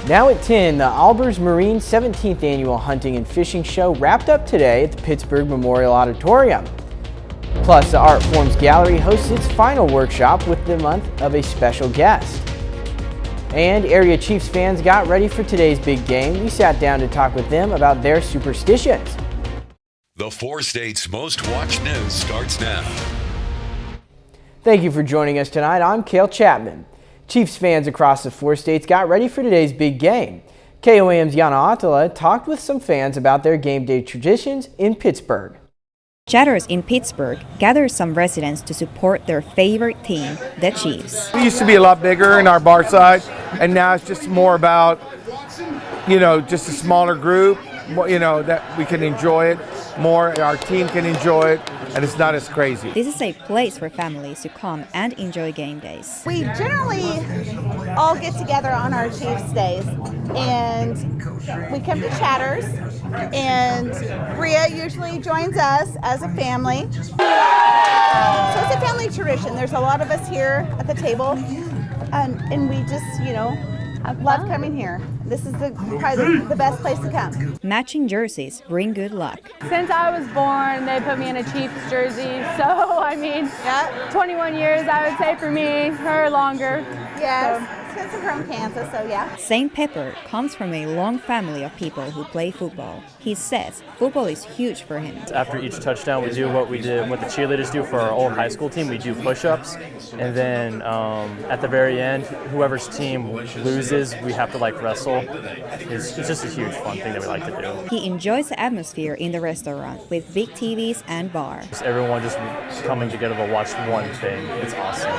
Now at 10, the Albers Marine 17th Annual Hunting and Fishing Show wrapped up today at the Pittsburgh Memorial Auditorium. Plus, the Art Forms Gallery hosts its final workshop with the month of a special guest. And area Chiefs fans got ready for today's big game. We sat down to talk with them about their superstitions. The four states' most watched news starts now. Thank you for joining us tonight. I'm Cale Chapman. Chiefs fans across the four states got ready for today's big game. KOAM's Yana Atala talked with some fans about their game day traditions in Pittsburgh. Chatters in Pittsburgh gathered some residents to support their favorite team, the Chiefs. We used to be a lot bigger in our bar side, and now it's just more about, just a smaller group, that we can enjoy it more, our team can enjoy it, and it's not as crazy. This is a place for families to come and enjoy game days. We generally all get together on our Chiefs days, and we come to Chatters, and Bria usually joins us as a family. So it's a family tradition. There's a lot of us here at the table, and we just, love coming here. This is probably the best place to come. Matching jerseys bring good luck. Since I was born, they put me in a Chiefs jersey. So, 21 years, I would say for me, or longer. Yes, since I'm from Kansas, so yeah. St. Pepper comes from a long family of people who play football. He says football is huge for him. After each touchdown, we do what the cheerleaders do for our old high school team. We do push-ups, and then at the very end, whoever's team loses, we have to wrestle. It's just a huge fun thing that we like to do. He enjoys the atmosphere in the restaurant with big TVs and bar. Everyone just coming together to watch one thing. It's awesome.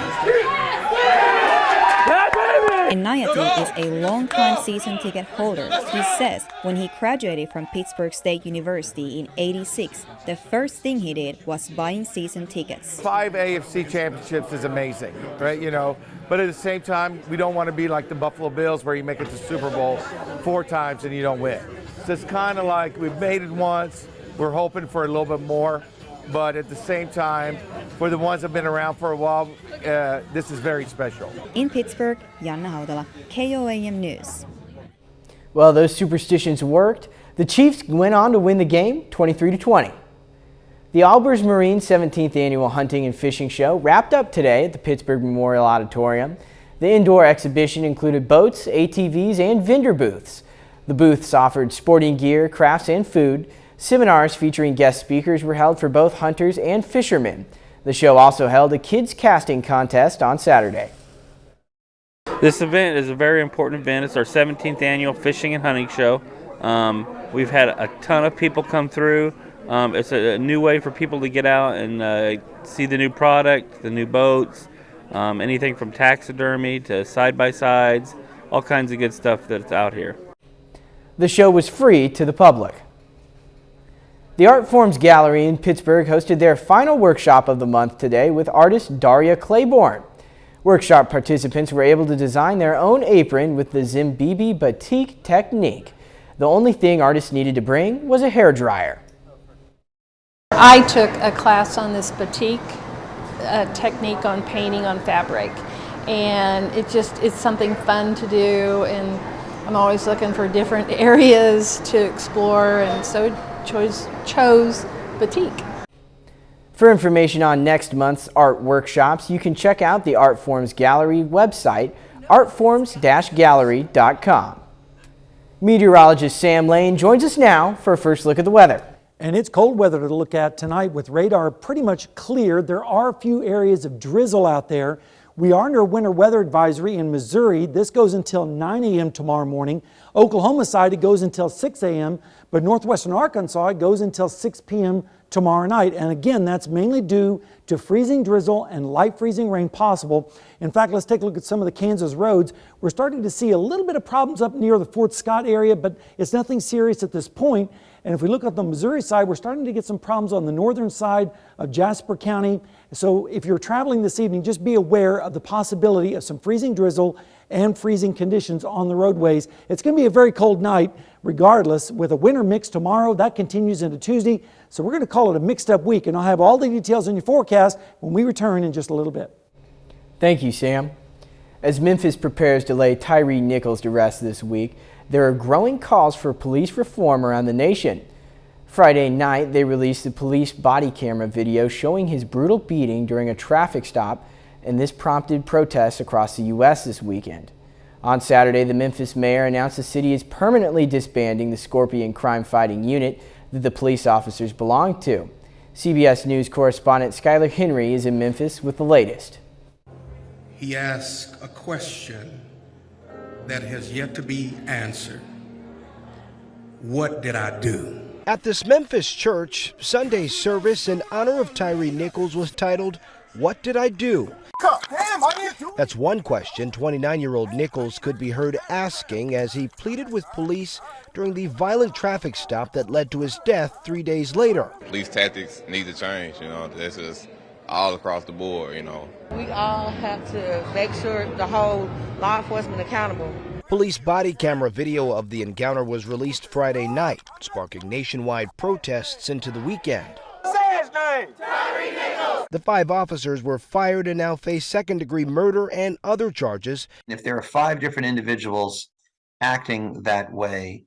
Inayati is a long-time season ticket holder. He says when he graduated from Pittsburgh State University in '86, the first thing he did was buying season tickets. 5 AFC championships is amazing, right? But at the same time, we don't want to be like the Buffalo Bills where you make it to Super Bowl 4 times and you don't win. So it's kind of like we've made it once, we're hoping for a little bit more, but at the same time, for the ones that have been around for a while, this is very special. In Pittsburgh, Yana Haudala, KOAM News. Well, those superstitions worked. The Chiefs went on to win the game 23-20. The Albers Marine 17th Annual Hunting and Fishing Show wrapped up today at the Pittsburgh Memorial Auditorium. The indoor exhibition included boats, ATVs, and vendor booths. The booths offered sporting gear, crafts, and food. Seminars featuring guest speakers were held for both hunters and fishermen. The show also held a kids casting contest on Saturday. This event is a very important event. It's our 17th annual fishing and hunting show. We've had a ton of people come through. It's a new way for people to get out and see the new product, the new boats, anything from taxidermy to side-by-sides, all kinds of good stuff that's out here. The show was free to the public. The Art Forms Gallery in Pittsburgh hosted their final workshop of the month today with artist Daria Claiborne. Workshop participants were able to design their own apron with the Zimbibi batik technique. The only thing artists needed to bring was a hairdryer. I took a class on this batik technique on painting on fabric, and it's something fun to do, and I'm always looking for different areas to explore, and so chose batik. For information on next month's art workshops, you can check out the Art Forms Gallery website, artforms-gallery.com. Meteorologist Sam Lane joins us now for a first look at the weather. And it's cold weather to look at tonight with radar pretty much cleared. There are a few areas of drizzle out there. We are under a winter weather advisory in Missouri. This goes until 9 a.m. tomorrow morning. Oklahoma side, it goes until 6 a.m., but northwestern Arkansas, it goes until 6 p.m. tomorrow night. And again, that's mainly due to freezing drizzle and light freezing rain possible. In fact, let's take a look at some of the Kansas roads. We're starting to see a little bit of problems up near the Fort Scott area, but it's nothing serious at this point. And if we look at the Missouri side, we're starting to get some problems on the northern side of Jasper County. So if you're traveling this evening, just be aware of the possibility of some freezing drizzle and freezing conditions on the roadways. It's going to be a very cold night regardless, with a winter mix tomorrow. That continues into Tuesday. So we're going to call it a mixed up week, and I'll have all the details in your forecast when we return in just a little bit. Thank you, Sam. As Memphis prepares to lay Tyre Nichols to rest this week, there are growing calls for police reform around the nation. Friday night, they released the police body camera video showing his brutal beating during a traffic stop, and this prompted protests across the U.S. this weekend. On Saturday, the Memphis mayor announced the city is permanently disbanding the Scorpion crime-fighting unit that the police officers belonged to. CBS News correspondent Skylar Henry is in Memphis with the latest. He asked a question that has yet to be answered. What did I do? At this Memphis church, Sunday's service in honor of Tyre Nichols was titled, "What Did I Do?" That's one question 29-year-old Nichols could be heard asking as he pleaded with police during the violent traffic stop that led to his death 3 days later. Police tactics need to change, this is all across the board, We all have to make sure the whole law enforcement accountable. Police body camera video of the encounter was released Friday night, sparking nationwide protests into the weekend. Say his name! Tyre Nichols! The 5 officers were fired and now face second-degree murder and other charges. If there are 5 different individuals acting that way,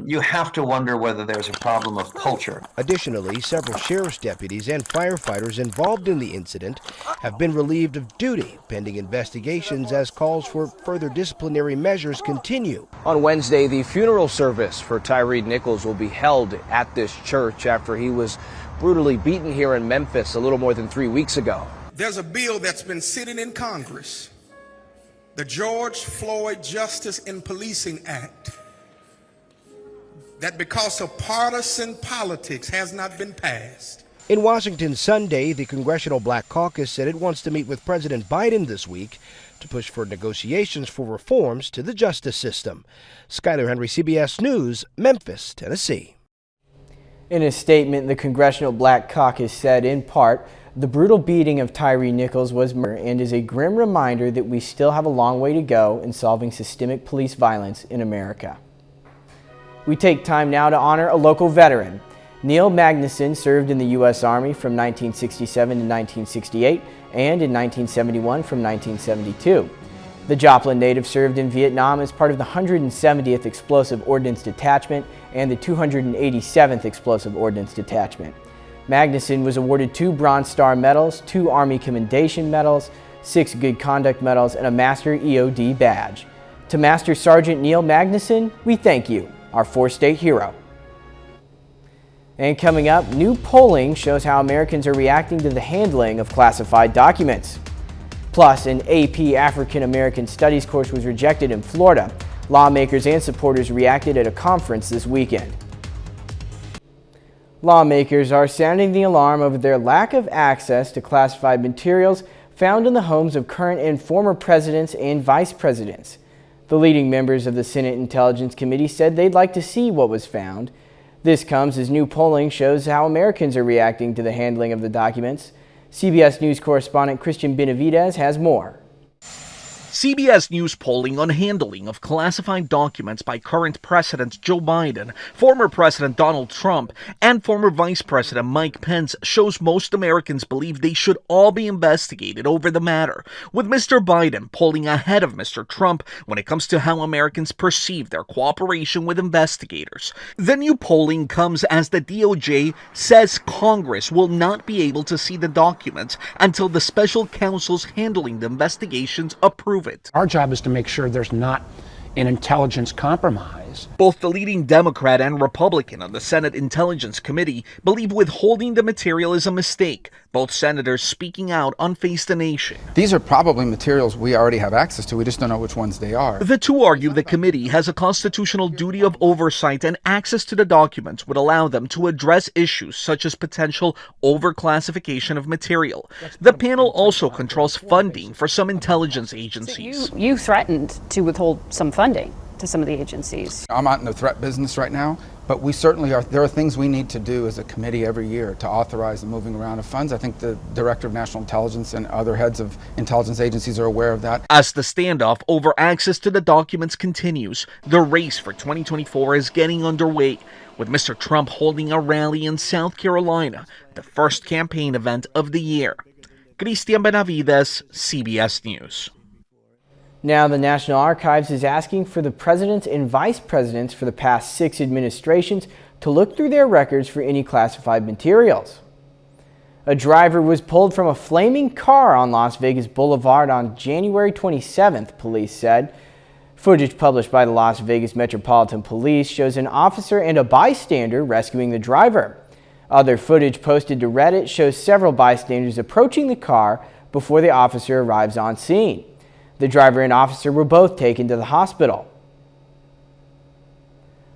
you have to wonder whether there's a problem of culture. Additionally, several sheriff's deputies and firefighters involved in the incident have been relieved of duty, pending investigations as calls for further disciplinary measures continue. On Wednesday, the funeral service for Tyre Nichols will be held at this church after he was brutally beaten here in Memphis a little more than 3 weeks ago. There's a bill that's been sitting in Congress, the George Floyd Justice in Policing Act, that because of partisan politics has not been passed. In Washington Sunday, the Congressional Black Caucus said it wants to meet with President Biden this week to push for negotiations for reforms to the justice system. Skylar Henry, CBS News, Memphis, Tennessee. In a statement, the Congressional Black Caucus said, in part, the brutal beating of Tyre Nichols was murder and is a grim reminder that we still have a long way to go in solving systemic police violence in America. We take time now to honor a local veteran. Neil Magnuson served in the U.S. Army from 1967 to 1968 and in 1971 from 1972. The Joplin native served in Vietnam as part of the 170th Explosive Ordnance Detachment and the 287th Explosive Ordnance Detachment. Magnuson was awarded 2 Bronze Star Medals, 2 Army Commendation Medals, 6 Good Conduct Medals, and a Master EOD badge. To Master Sergeant Neil Magnuson, we thank you, our 4-state hero. And coming up, new polling shows how Americans are reacting to the handling of classified documents. Plus, an AP African American Studies course was rejected in Florida. Lawmakers and supporters reacted at a conference this weekend. Lawmakers are sounding the alarm over their lack of access to classified materials found in the homes of current and former presidents and vice presidents. The leading members of the Senate Intelligence Committee said they'd like to see what was found. This comes as new polling shows how Americans are reacting to the handling of the documents. CBS News correspondent Christian Benavidez has more. CBS News polling on handling of classified documents by current President Joe Biden, former President Donald Trump, and former Vice President Mike Pence shows most Americans believe they should all be investigated over the matter, with Mr. Biden polling ahead of Mr. Trump when it comes to how Americans perceive their cooperation with investigators. The new polling comes as the DOJ says Congress will not be able to see the documents until the special counsels handling the investigations approve it. Our job is to make sure there's not an intelligence compromise. Both the leading Democrat and Republican on the Senate Intelligence Committee believe withholding the material is a mistake, both senators speaking out on Face the Nation. These are probably materials we already have access to, we just don't know which ones they are. The two argue the committee has a constitutional duty of oversight and access to the documents would allow them to address issues such as potential overclassification of material. The panel also controls funding for some intelligence agencies. So you threatened to withhold some funding to some of the agencies. I'm not in the threat business right now, but we certainly are. There are things we need to do as a committee every year to authorize the moving around of funds. I think the Director of National Intelligence and other heads of intelligence agencies are aware of that. As the standoff over access to the documents continues, the race for 2024 is getting underway, with Mr. Trump holding a rally in South Carolina, the first campaign event of the year. Christian Benavidez, CBS News. Now the National Archives is asking for the presidents and vice presidents for the past 6 administrations to look through their records for any classified materials. A driver was pulled from a flaming car on Las Vegas Boulevard on January 27th, police said. Footage published by the Las Vegas Metropolitan Police shows an officer and a bystander rescuing the driver. Other footage posted to Reddit shows several bystanders approaching the car before the officer arrives on scene. The driver and officer were both taken to the hospital.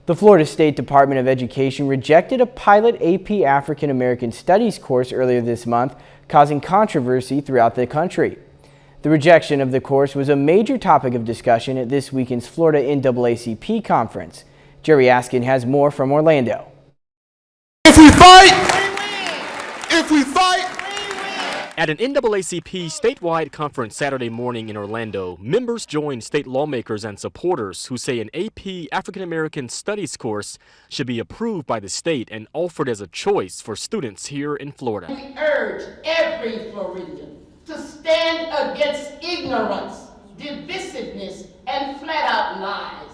The Florida State Department of Education rejected a pilot AP African American Studies course earlier this month, causing controversy throughout the country. The rejection of the course was a major topic of discussion at this weekend's Florida NAACP conference. Jerry Askin has more from Orlando. If we fight, if we fight. At an NAACP statewide conference Saturday morning in Orlando, members joined state lawmakers and supporters who say an AP African American Studies course should be approved by the state and offered as a choice for students here in Florida. We urge every Floridian to stand against ignorance, divisiveness, and flat-out lies.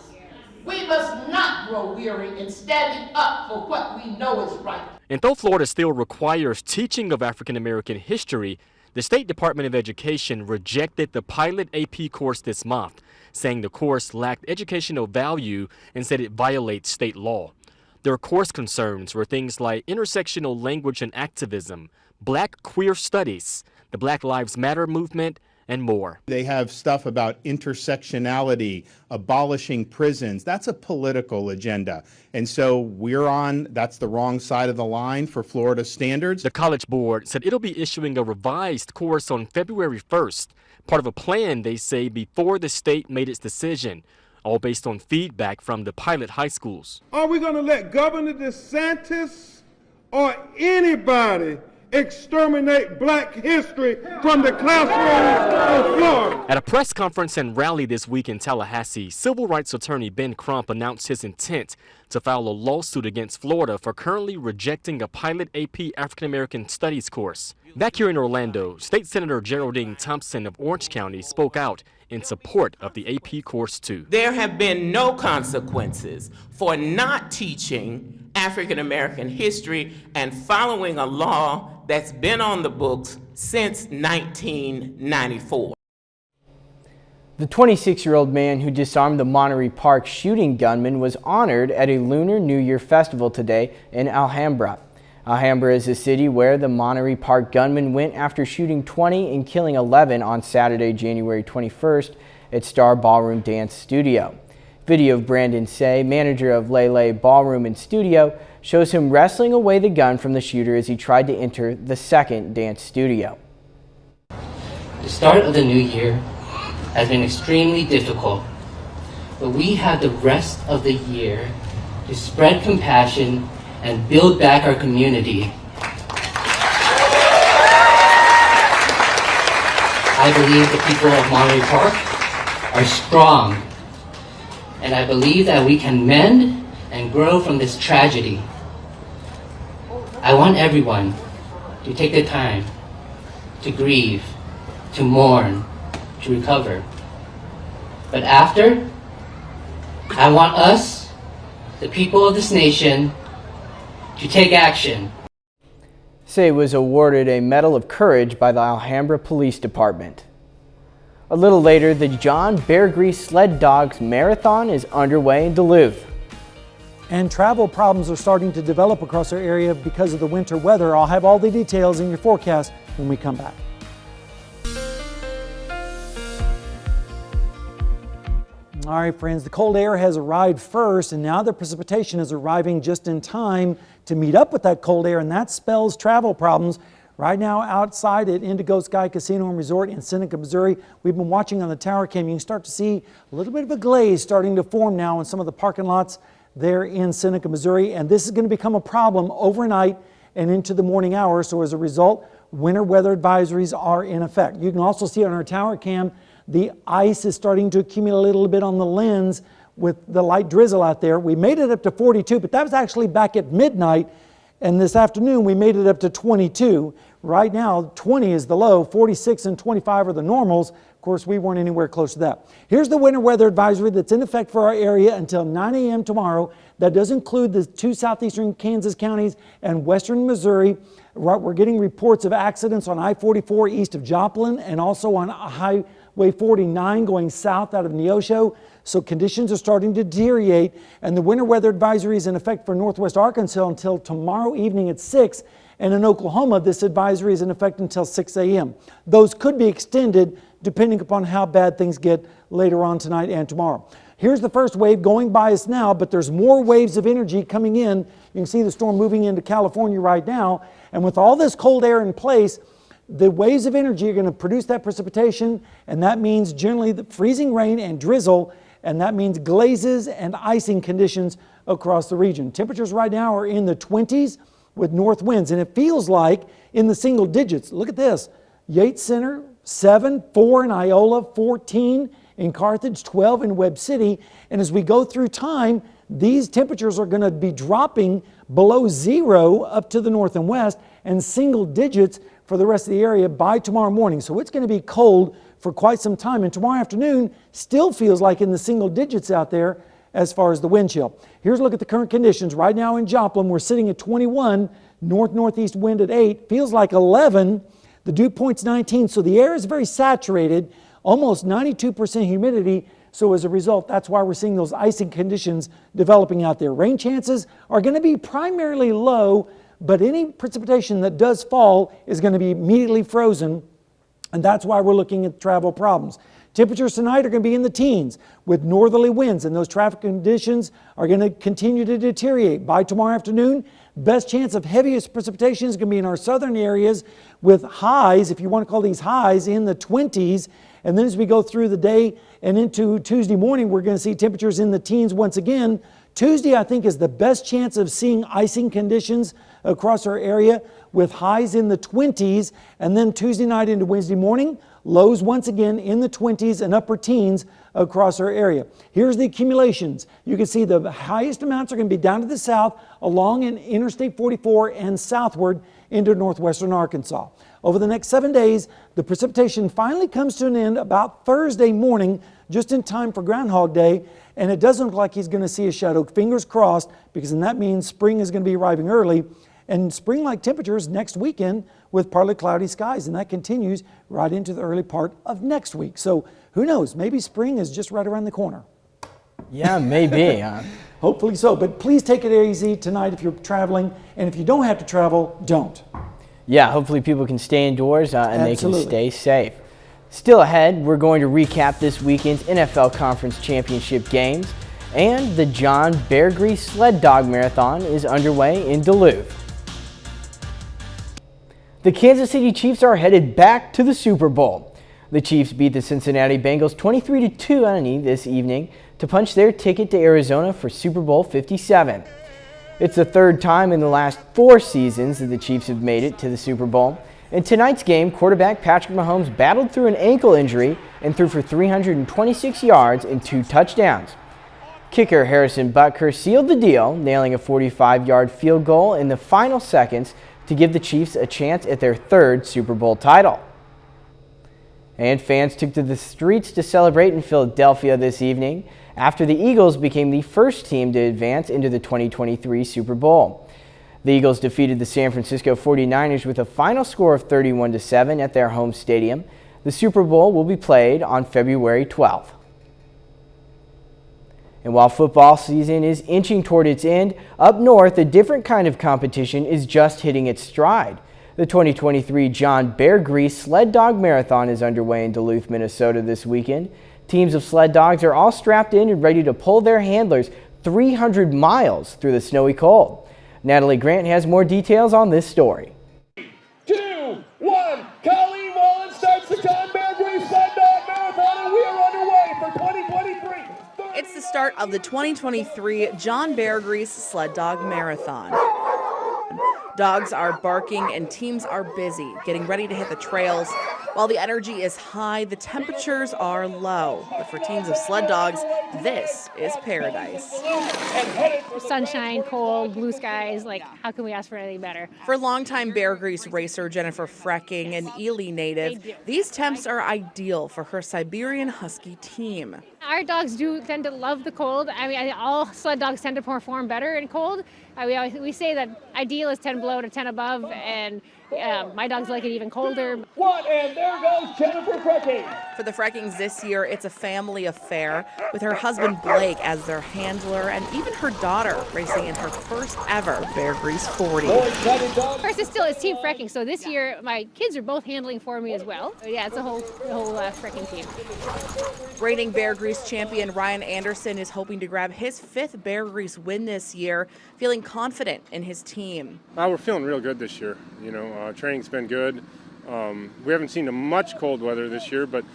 We must not grow weary in standing up for what we know is right. And though Florida still requires teaching of African American history, the State Department of Education rejected the pilot AP course this month, saying the course lacked educational value and said it violates state law. Their course concerns were things like intersectional language and activism, Black queer studies, the Black Lives Matter movement, and more. They have stuff about intersectionality, abolishing prisons. That's a political agenda. And so that's the wrong side of the line for Florida standards. The College Board said it'll be issuing a revised course on February 1st, part of a plan, they say, before the state made its decision, all based on feedback from the pilot high schools. Are we going to let Governor DeSantis or anybody exterminate black history from the classrooms of Florida? At a press conference and rally this week in Tallahassee, civil rights attorney Ben Crump announced his intent to file a lawsuit against Florida for currently rejecting a pilot AP African American Studies course. Back here in Orlando, State Senator Geraldine Thompson of Orange County spoke out in support of the AP course too. There have been no consequences for not teaching African American history and following a law that's been on the books since 1994. The 26-year-old man who disarmed the Monterey Park shooting gunman was honored at a Lunar New Year festival today in Alhambra. Alhambra is a city where the Monterey Park gunman went after shooting 20 and killing 11 on Saturday, January 21st at Star Ballroom Dance Studio. Video of Brandon Say, manager of Lele Ballroom and Studio, shows him wrestling away the gun from the shooter as he tried to enter the second dance studio. The start of the new year has been extremely difficult, but we have the rest of the year to spread compassion and build back our community. I believe the people of Monterey Park are strong, and I believe that we can mend and grow from this tragedy. I want everyone to take the time to grieve, to mourn, to recover. But after, I want us, the people of this nation, to take action. Say was awarded a Medal of Courage by the Alhambra Police Department. A little later, the John Bear Grease Sled Dogs Marathon is underway in Duluth. And travel problems are starting to develop across our area because of the winter weather. I'll have all the details in your forecast when we come back. All right, friends, the cold air has arrived first, and now the precipitation is arriving just in time to meet up with that cold air, and that spells travel problems. Right now, outside at Indigo Sky Casino and Resort in Seneca, Missouri, we've been watching on the tower cam. You can start to see a little bit of a glaze starting to form now in some of the parking lots there in Seneca, Missouri, and this is going to become a problem overnight and into the morning hours. So as a result, winter weather advisories are in effect. You can also see on our tower cam the ice is starting to accumulate a little bit on the lens with the light drizzle out there. We made it up to 42, but that was actually back at midnight. And this afternoon, we made it up to 22. Right now, 20 is the low, 46 and 25 are the normals Of course, we weren't anywhere close to that. Here's the winter weather advisory that's in effect for our area until 9 a.m. tomorrow. That does include the 2 southeastern Kansas counties and western Missouri. We're getting reports of accidents on I-44 east of Joplin and also on Highway 49 going south out of Neosho. So conditions are starting to deteriorate, and the winter weather advisory is in effect for northwest Arkansas until tomorrow evening at 6. And in Oklahoma, this advisory is in effect until 6 a.m. Those could be extended depending upon how bad things get later on tonight and tomorrow. Here's the first wave going by us now, but there's more waves of energy coming in. You can see the storm moving into California right now. And with all this cold air in place, the waves of energy are going to produce that precipitation, and that means generally the freezing rain and drizzle, and that means glazes and icing conditions across the region. Temperatures right now are in the 20s with north winds, and it feels like in the single digits. Look at this. Yates Center, 7, 4 in Iola, 14 in Carthage, 12 in Webb City. And as we go through time, these temperatures are going to be dropping below 0 up to the north and west, and single digits for the rest of the area by tomorrow morning. So it's going to be cold for quite some time. And tomorrow afternoon still feels like in the single digits out there as far as the wind chill. Here's a look at the current conditions. Right now in Joplin, we're sitting at 21, north-northeast wind at 8, feels like 11. The dew point's 19, so the air is very saturated, almost 92% humidity. So as a result, that's why we're seeing those icing conditions developing out there. Rain chances are going to be primarily low, but any precipitation that does fall is going to be immediately frozen, and that's why we're looking at travel problems. Temperatures tonight are going to be in the teens with northerly winds, and those traffic conditions are going to continue to deteriorate. By tomorrow afternoon, best chance of heaviest precipitation is going to be in our southern areas with highs, if you want to call these highs, in the 20s. And then as we go through the day and into Tuesday morning, we're going to see temperatures in the teens once again. Tuesday, I think, is the best chance of seeing icing conditions across our area with highs in the 20s. And then Tuesday night into Wednesday morning, lows once again in the 20s and upper teens across our area. Here's the accumulations. You can see the highest amounts are going to be down to the south along in Interstate 44 and southward into northwestern Arkansas. Over the next 7 days, the precipitation finally comes to an end about Thursday morning, just in time for Groundhog Day, and it doesn't look like he's going to see a shadow. Fingers crossed, because then that means spring is going to be arriving early, and spring-like temperatures next weekend with partly cloudy skies, and that continues right into the early part of next week. So who knows, maybe spring is just right around the corner. Yeah, maybe. Hopefully so, but please take it easy tonight if you're traveling, and if you don't have to travel, don't. Yeah, hopefully people can stay indoors and Absolutely. they can stay safe. Still ahead, we're going to recap this weekend's NFL Conference Championship games, and the John Bear Grease Sled Dog Marathon is underway in Duluth. The Kansas City Chiefs are headed back to the Super Bowl. The Chiefs beat the Cincinnati Bengals 23-2 this evening to punch their ticket to Arizona for Super Bowl 57. It's the third time in the last 4 seasons that the Chiefs have made it to the Super Bowl. In tonight's game, quarterback Patrick Mahomes battled through an ankle injury and threw for 326 yards and 2 touchdowns. Kicker Harrison Butker sealed the deal, nailing a 45-yard field goal in the final seconds to give the Chiefs a chance at their 3rd Super Bowl title. And fans took to the streets to celebrate in Philadelphia this evening after the Eagles became the first team to advance into the 2023 Super Bowl. The Eagles defeated the San Francisco 49ers with a final score of 31-7 at their home stadium. The Super Bowl will be played on February 12th. And while football season is inching toward its end, up north a different kind of competition is just hitting its stride. The 2023 John Bear Grease Sled Dog Marathon is underway in Duluth, Minnesota this weekend. Teams of sled dogs are all strapped in and ready to pull their handlers 300 miles through the snowy cold. Natalie Grant has more details on this story. 2, 1, Colleen Wallen starts the John Bear Grease Sled Dog Marathon, and we are underway for 2023. It's the start of the 2023 John Bear Grease Sled Dog Marathon. Dogs are barking and teams are busy, getting ready to hit the trails, While the energy is high, the temperatures are low. But for teams of sled dogs, this is paradise. Sunshine, cold, blue skies, like how can we ask for anything better? For longtime Bear Grease racer Jennifer Frecking, an Ely native, these temps are ideal for her Siberian Husky team. Our dogs do tend to love the cold. I mean, all sled dogs tend to perform better in cold. We say that ideal is 10 below to 10 above, and my dogs like it even colder. And there goes Jennifer Frecking. For the Freckings this year, it's a family affair, with her husband Blake as their handler and even her daughter racing in her first ever Bear Grease 40. Of course, it's Team Frecking, so this year my kids are both handling for me as well. Yeah, it's the whole Frecking team. Reigning Bear Grease champion Ryan Anderson is hoping to grab his 5th Bear Grease win this year, feeling confident in his team. We're feeling real good this year. Training's been good. We haven't seen much cold weather this year, but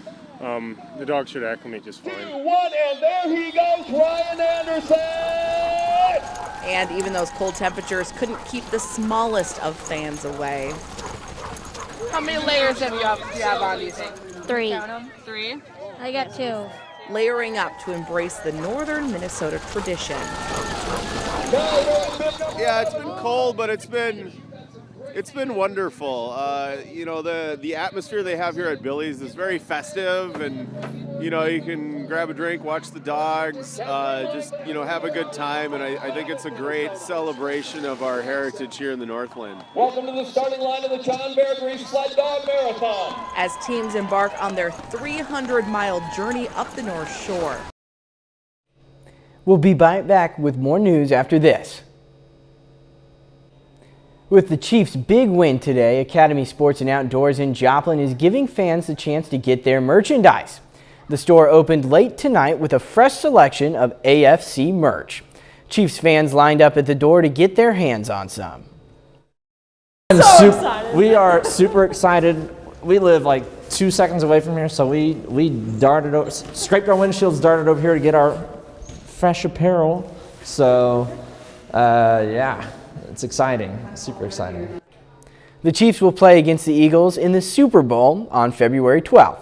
the dogs should acclimate just fine. 2-1, and there he goes, Ryan Anderson! And even those cold temperatures couldn't keep the smallest of fans away. How many layers have you have on, do you think? 3. Count 'em. 3? I got 2. Layering up to embrace the northern Minnesota tradition. Yeah, it's been cold, but it's been wonderful. The atmosphere they have here at Billy's is very festive, and you can grab a drink, watch the dogs, have a good time, and I think it's a great celebration of our heritage here in the Northland. Welcome to the starting line of the John Bear Grease Sled Dog Marathon. As teams embark on their 300-mile journey up the North Shore. We'll be right back with more news after this. With the Chiefs' big win today, Academy Sports and Outdoors in Joplin is giving fans the chance to get their merchandise. The store opened late tonight with a fresh selection of AFC merch. Chiefs fans lined up at the door to get their hands on some. We are super excited. We live like 2 seconds away from here, so we scraped our windshields, darted over here to get our fresh apparel. So, yeah. It's exciting, super exciting. The Chiefs will play against the Eagles in the Super Bowl on February 12th.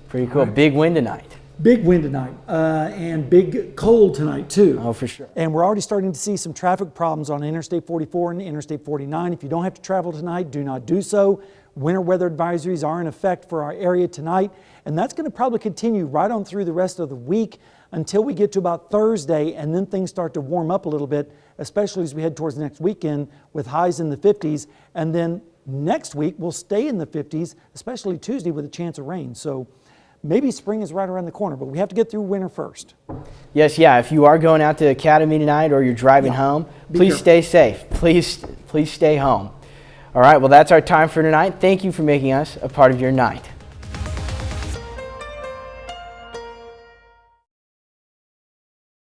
Pretty cool. Right. Big win tonight. Big win tonight, and big cold tonight too. Oh, for sure. And we're already starting to see some traffic problems on Interstate 44 and Interstate 49. If you don't have to travel tonight, do not do so. Winter weather advisories are in effect for our area tonight, and that's going to probably continue right on through the rest of the week until we get to about Thursday, and then things start to warm up a little bit, especially as we head towards next weekend with highs in the 50s. And then next week we'll stay in the 50s, especially Tuesday with a chance of rain. So maybe spring is right around the corner, but we have to get through winter first. Yes, yeah. If you are going out to Academy tonight or you're driving home, please stay safe. Please stay home. All right, well, that's our time for tonight. Thank you for making us a part of your night.